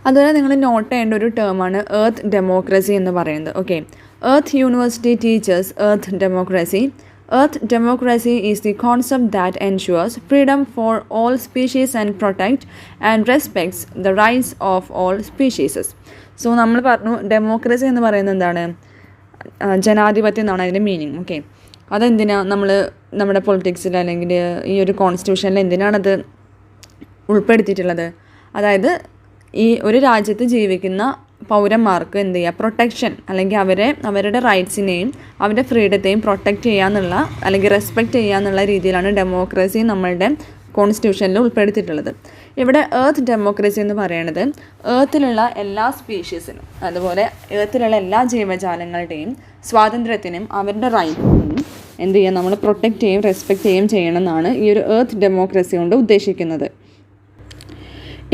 അതുപോലെ നിങ്ങൾ നോട്ട് ചെയ്യേണ്ട ഒരു ടേമാണ് എർത്ത് ഡെമോക്രസി എന്ന് പറയുന്നത്. Okay, earth university teachers earth democracy. Earth democracy is the concept that ensures freedom for all species and protect and respects the rights of all species. So നമ്മൾ പറഞ്ഞു ഡെമോക്രസി എന്ന് പറയുന്നത് എന്താണ്, ജനാധിപത്യം എന്നാണ് അതിൻ്റെ മീനിങ്. ഓക്കെ, അതെന്തിനാണ് നമ്മൾ നമ്മുടെ പൊളിറ്റിക്സിൽ അല്ലെങ്കിൽ ഈ ഒരു കോൺസ്റ്റിറ്റ്യൂഷനിൽ എന്തിനാണത് ഉൾപ്പെടുത്തിയിട്ടുള്ളത്, അതായത് ഈ ഒരു രാജ്യത്ത് ജീവിക്കുന്ന പൗരന്മാർക്ക് എന്ത് ചെയ്യുക, പ്രൊട്ടക്ഷൻ അല്ലെങ്കിൽ അവരുടെ റൈറ്റ്സിനെയും അവരുടെ ഫ്രീഡത്തെയും പ്രൊട്ടക്റ്റ് ചെയ്യാന്നുള്ള അല്ലെങ്കിൽ റെസ്പെക്റ്റ് ചെയ്യാന്നുള്ള രീതിയിലാണ് ഡെമോക്രസി നമ്മളുടെ കോൺസ്റ്റിറ്റ്യൂഷനിൽ ഉൾപ്പെടുത്തിയിട്ടുള്ളത്. ഇവിടെ എർത്ത് ഡെമോക്രസി എന്ന് പറയുന്നത് എർത്തിലുള്ള എല്ലാ സ്പീഷീസിനും അതുപോലെ എർത്തിലുള്ള എല്ലാ ജീവജാലങ്ങളുടെയും സ്വാതന്ത്ര്യത്തിനും അവരുടെ റൈറ്റ്സിനും എന്ത് ചെയ്യുക, നമ്മൾ പ്രൊട്ടക്റ്റ് ചെയ്യും റെസ്പെക്റ്റ് ചെയ്യുകയും ചെയ്യണമെന്നാണ് ഈ ഒരു എർത്ത് ഡെമോക്രസി കൊണ്ട് ഉദ്ദേശിക്കുന്നത്.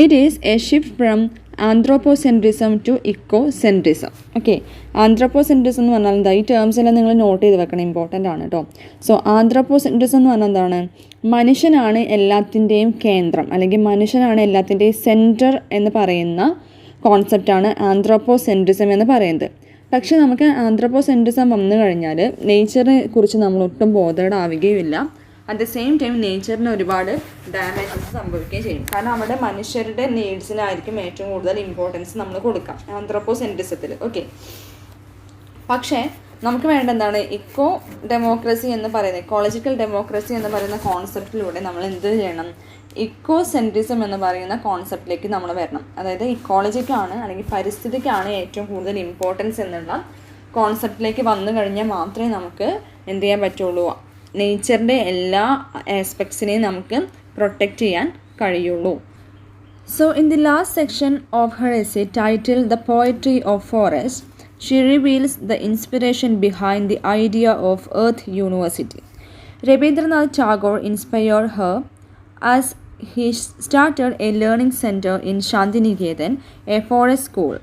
It is a shift from anthropocentrism to ecocentrism. Okay, anthropocentrism എന്ന് പറഞ്ഞാൽ എന്താ, ഈ ടേംസ് എല്ലാം നിങ്ങൾ നോട്ട് ചെയ്ത് വെക്കണം, ഇമ്പോർട്ടൻ്റ് ആണ് കേട്ടോ. സോ ആന്ത്രോപോസെൻട്രിസം എന്ന് പറഞ്ഞാൽ എന്താണ്, മനുഷ്യനാണ് എല്ലാത്തിൻ്റെയും കേന്ദ്രം അല്ലെങ്കിൽ മനുഷ്യനാണ് എല്ലാത്തിൻ്റെയും സെൻറ്റർ എന്ന് പറയുന്ന കോൺസെപ്റ്റാണ് ആന്ത്രോപോസെൻട്രിസം എന്ന് പറയുന്നത്. പക്ഷേ നമുക്ക് ആന്ത്രോപോസെൻട്രിസം വന്നു കഴിഞ്ഞാൽ നേച്ചറിനെ കുറിച്ച് നമ്മൾ ഒട്ടും ബോധേഡാവുകയുമില്ല. അറ്റ് ദ സെയിം ടൈം നേച്ചറിന് ഒരുപാട് ഡാമേജസ് സംഭവിക്കുകയും ചെയ്യും. കാരണം അവിടെ മനുഷ്യരുടെ നീഡ്സിനായിരിക്കും ഏറ്റവും കൂടുതൽ ഇമ്പോർട്ടൻസ് നമ്മൾ കൊടുക്കാം ആന്ത്രോപോസെൻട്രിസത്തിൽ. ഓക്കെ, പക്ഷേ നമുക്ക് വേണ്ട എന്താണ്, ഇക്കോ ഡെമോക്രസി എന്ന് പറയുന്നത്, ഇക്കോളജിക്കൽ ഡെമോക്രസി എന്ന് പറയുന്ന കോൺസെപ്റ്റിലൂടെ നമ്മൾ എന്ത് ചെയ്യണം, ഇക്കോസെൻട്രിസം എന്ന് പറയുന്ന കോൺസെപ്റ്റിലേക്ക് നമ്മൾ വരണം. അതായത് ഇക്കോളജിക്കാണ് അല്ലെങ്കിൽ പരിസ്ഥിതിക്കാണ് ഏറ്റവും കൂടുതൽ ഇമ്പോർട്ടൻസ് എന്നുള്ള കോൺസെപ്റ്റിലേക്ക് വന്നു കഴിഞ്ഞാൽ മാത്രമേ നമുക്ക് എന്ത് ചെയ്യാൻ പറ്റുള്ളൂ, നേച്ചറിൻ്റെ എല്ലാ ആസ്പെക്ട്സിനെയും നമുക്ക് പ്രൊട്ടക്റ്റ് ചെയ്യാൻ കഴിയുള്ളൂ. So, in the last section of her essay titled The Poetry of Forest, she reveals the inspiration behind the idea of Earth University. Rabindranath Tagore inspired her as he started a learning center in Shantiniketan, a forest school.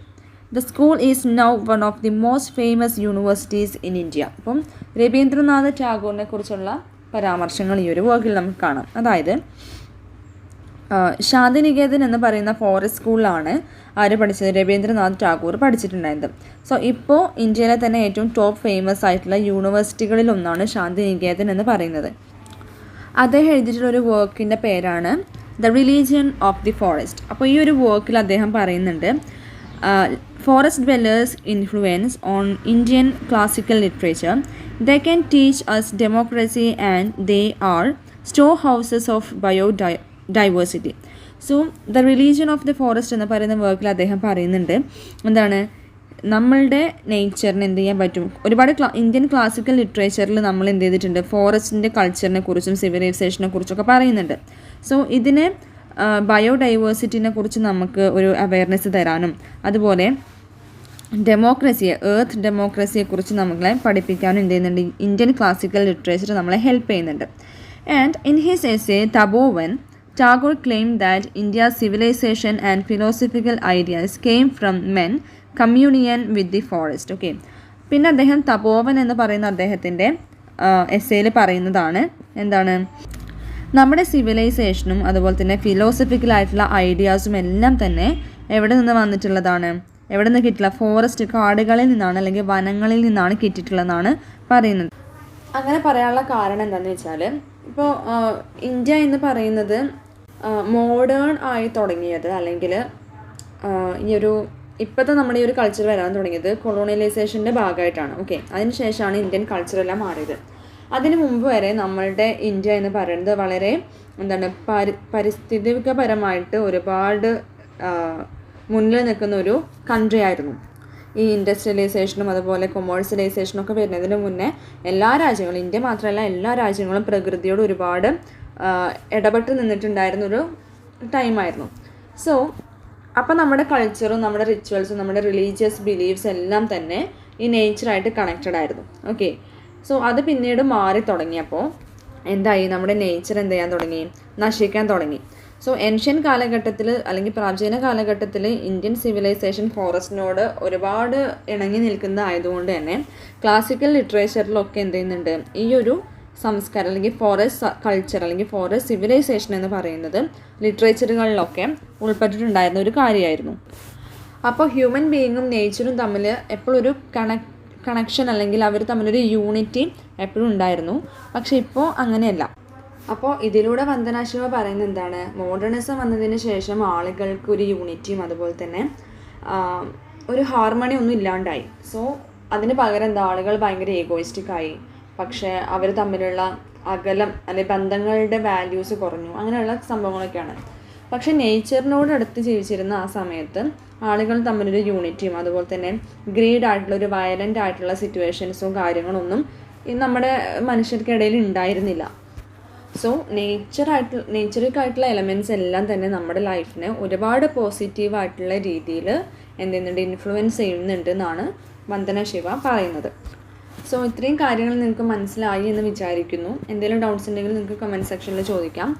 The school is now one of the most famous universities in India. അപ്പം രവീന്ദ്രനാഥ് ടാഗോറിനെ കുറിച്ചുള്ള പരാമർശങ്ങൾ ഈ ഒരു വർക്കിൽ നമുക്ക് കാണാം. അതായത് ശാന്തിനികേതൻ എന്ന് പറയുന്ന ഫോറസ്റ്റ് സ്കൂളിലാണ് ആര് പഠിച്ചത്? രവീന്ദ്രനാഥ് ടാഗോർ പഠിച്ചിട്ടുണ്ടായത്. സോ ഇപ്പോൾ ഇന്ത്യയിലെ തന്നെ ഏറ്റവും ടോപ്പ് ഫേമസ് ആയിട്ടുള്ള യൂണിവേഴ്സിറ്റികളിലൊന്നാണ് ശാന്തിനികേതൻ എന്ന് പറയുന്നത്. അദ്ദേഹം എഴുതിയിട്ടുള്ളൊരു വർക്കിൻ്റെ പേരാണ് the religion of the forest. അപ്പോൾ ഈ ഒരു വർക്കിൽ അദ്ദേഹം പറയുന്നുണ്ട് forest dwellers influence on Indian classical literature. They can teach us democracy and they are store houses of diversity. So the religion of the forest എന്ന് പറയുന്ന വർക്കിൽ അദ്ദേഹം പറയുന്നുണ്ട് എന്താണ്, നമ്മളുടെ നേച്ചറിന് എന്ത് ചെയ്യാൻ പറ്റും. ഒരുപാട് ഇന്ത്യൻ ക്ലാസിക്കൽ ലിറ്ററേച്ചറിൽ നമ്മൾ എന്ത് ചെയ്തിട്ടുണ്ട്, ഫോറസ്റ്റിൻ്റെ കൾച്ചറിനെ കുറിച്ചും സിവിലൈസേഷനെ കുറിച്ചൊക്കെ പറയുന്നുണ്ട്. സോ ഇതിനെ ബയോഡൈവേഴ്സിറ്റിനെ കുറിച്ച് നമുക്ക് ഒരു അവയർനെസ് തരാനും അതുപോലെ ഡെമോക്രസിയെ, എർത്ത് ഡെമോക്രസിയെക്കുറിച്ച് നമ്മളെ പഠിപ്പിക്കാനും എന്ത് ചെയ്യുന്നുണ്ട്, ഇന്ത്യൻ ക്ലാസിക്കൽ ലിറ്ററേച്ചർ നമ്മളെ ഹെൽപ്പ് ചെയ്യുന്നുണ്ട്. And in his essay Tapovan, Tagore claimed that India's civilization and philosophical ideas came from men communion with the forest. Okay, പിന്നെ അദ്ദേഹം തപോവൻ എന്ന് പറയുന്ന അദ്ദേഹത്തിൻ്റെ എസ്സേയിൽ പറയുന്നതാണ് എന്താണ്, നമ്മുടെ സിവിലൈസേഷനും അതുപോലെ തന്നെ ഫിലോസഫിക്കലായിട്ടുള്ള ഐഡിയാസും എല്ലാം തന്നെ എവിടെ നിന്ന് വന്നിട്ടുള്ളതാണ്, എവിടെ നിന്ന് കിട്ടില്ല, ഫോറസ്റ്റ് കാടുകളിൽ നിന്നാണ് അല്ലെങ്കിൽ വനങ്ങളിൽ നിന്നാണ് കിട്ടിയിട്ടുള്ളതെന്നാണ് പറയുന്നത്. അങ്ങനെ പറയാനുള്ള കാരണം എന്താണെന്ന് വെച്ചാൽ ഇപ്പോൾ ഇന്ത്യ എന്ന് പറയുന്നത് മോഡേൺ ആയി തുടങ്ങിയത് അല്ലെങ്കിൽ ഈ ഒരു ഇപ്പോഴത്തെ നമ്മുടെ ഈ ഒരു കൾച്ചർ വരാൻ തുടങ്ങിയത് കൊളോണിയലൈസേഷൻ്റെ ഭാഗമായിട്ടാണ്. ഓക്കെ, അതിനുശേഷമാണ് ഇന്ത്യൻ കൾച്ചറെല്ലാം മാറിയത്. അതിനു മുമ്പ് വരെ നമ്മളുടെ ഇന്ത്യ എന്ന് പറയുന്നത് വളരെ എന്താണ് പരിസ്ഥിതികപരമായിട്ട് ഒരുപാട് മുന്നിൽ നിൽക്കുന്ന ഒരു കൺട്രി ആയിരുന്നു. ഈ ഇൻഡസ്ട്രിയലൈസേഷനും അതുപോലെ കൊമേഴ്സ്യലൈസേഷനും ഒക്കെ വരുന്നതിന് മുന്നേ എല്ലാ രാജ്യങ്ങളും, ഇന്ത്യ മാത്രമല്ല എല്ലാ രാജ്യങ്ങളും പ്രകൃതിയോട് ഒരുപാട് ഇടപെട്ട് നിന്നിട്ടുണ്ടായിരുന്നൊരു ടൈമായിരുന്നു. സോ അപ്പോൾ നമ്മുടെ കൾച്ചറും നമ്മുടെ റിച്വൽസും നമ്മുടെ റിലീജിയസ് ബിലീഫ്സ് എല്ലാം തന്നെ ഈ നേച്ചറായിട്ട് കണക്റ്റഡ് ആയിരുന്നു. ഓക്കെ, സോ അത് പിന്നീട് മാറി തുടങ്ങിയപ്പോൾ എന്തായി, നമ്മുടെ നേച്ചർ എന്ത് ചെയ്യാൻ തുടങ്ങി, നശിക്കാൻ തുടങ്ങി. സോ ഏൻഷ്യൻ കാലഘട്ടത്തിൽ അല്ലെങ്കിൽ പ്രാചീന കാലഘട്ടത്തിൽ ഇന്ത്യൻ സിവിലൈസേഷൻ ഫോറസ്റ്റിനോട് ഒരുപാട് ഇണങ്ങി നിൽക്കുന്നതായതുകൊണ്ട് തന്നെ ക്ലാസിക്കൽ ലിറ്ററേച്ചറിലൊക്കെ എന്ത് ചെയ്യുന്നുണ്ട്, ഈ ഒരു സംസ്കാരം അല്ലെങ്കിൽ ഫോറസ്റ്റ് കൾച്ചർ അല്ലെങ്കിൽ ഫോറസ്റ്റ് സിവിലൈസേഷൻ എന്ന് പറയുന്നത് ലിറ്ററേച്ചറുകളിലൊക്കെ ഉൾപ്പെട്ടിട്ടുണ്ടായിരുന്ന ഒരു കാര്യമായിരുന്നു. അപ്പോൾ ഹ്യൂമൻ ബീയിങ്ങും നേച്ചറും തമ്മിൽ എപ്പോഴും ഒരു കണക്ഷൻ അല്ലെങ്കിൽ അവർ തമ്മിലൊരു യൂണിറ്റി എപ്പോഴും ഉണ്ടായിരുന്നു. പക്ഷെ ഇപ്പോൾ അങ്ങനെയല്ല. അപ്പോൾ ഇതിലൂടെ വന്ദന ശിവ പറയുന്നത് എന്താണ്, മോഡേണിസം വന്നതിന് ശേഷം ആളുകൾക്ക് ഒരു യൂണിറ്റിയും അതുപോലെ തന്നെ ഒരു ഹാർമണി ഒന്നും ഇല്ലാണ്ടായി. സോ അതിന് പകരം എന്താ, ആളുകൾ ഭയങ്കര ഈഗോയിസ്റ്റിക്കായി. പക്ഷേ അവർ തമ്മിലുള്ള അകലം അല്ലെങ്കിൽ ബന്ധങ്ങളുടെ വാല്യൂസ് കുറഞ്ഞു, അങ്ങനെയുള്ള സംഭവങ്ങളൊക്കെയാണ്. പക്ഷേ നേച്ചറിനോട് അടുത്ത് ജീവിച്ചിരുന്ന ആ സമയത്ത് ആളുകൾ തമ്മിലൊരു യൂണിറ്റിയും അതുപോലെ തന്നെ ഗ്രീഡ് ആയിട്ടുള്ള ഒരു വയലൻ്റ് ആയിട്ടുള്ള സിറ്റുവേഷൻസും കാര്യങ്ങളൊന്നും നമ്മുടെ മനുഷ്യർക്കിടയിൽ ഉണ്ടായിരുന്നില്ല. സോ നേച്ചറിക്കായിട്ടുള്ള എലമെൻറ്റ്സ് എല്ലാം തന്നെ നമ്മുടെ ലൈഫിനെ ഒരുപാട് പോസിറ്റീവായിട്ടുള്ള രീതിയിൽ എന്ത് ചെയ്യുന്നുണ്ട്, ഇൻഫ്ലുവൻസ് ചെയ്യുന്നുണ്ട് എന്നാണ് വന്ദന ശിവ പറയുന്നത്. സോ ഇത്രയും കാര്യങ്ങൾ നിങ്ങൾക്ക് മനസ്സിലായി എന്ന് വിചാരിക്കുന്നു. എന്തെങ്കിലും ഡൗട്ട്സ് ഉണ്ടെങ്കിൽ നിങ്ങൾക്ക് കമൻറ്റ് സെക്ഷനിൽ ചോദിക്കാം.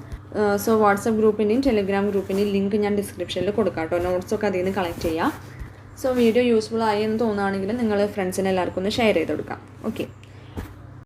സോ വാട്സപ്പ് ഗ്രൂപ്പിൻ്റെയും ടെലിഗ്രാം ഗ്രൂപ്പിൻ്റെയും ലിങ്ക് ഞാൻ ഡിസ്ക്രിപ്ഷനിൽ കൊടുക്കാം കേട്ടോ. നോട്ട്സൊക്കെ അതിൽ നിന്ന് കളക്ട് ചെയ്യാം. സോ വീഡിയോ യൂസ്ഫുൾ ആയി എന്ന് തോന്നുകയാണെങ്കിൽ നിങ്ങൾ ഫ്രണ്ട്സിന് എല്ലാവർക്കും ഒന്ന് ഷെയർ ചെയ്ത് കൊടുക്കാം. ഓക്കെ.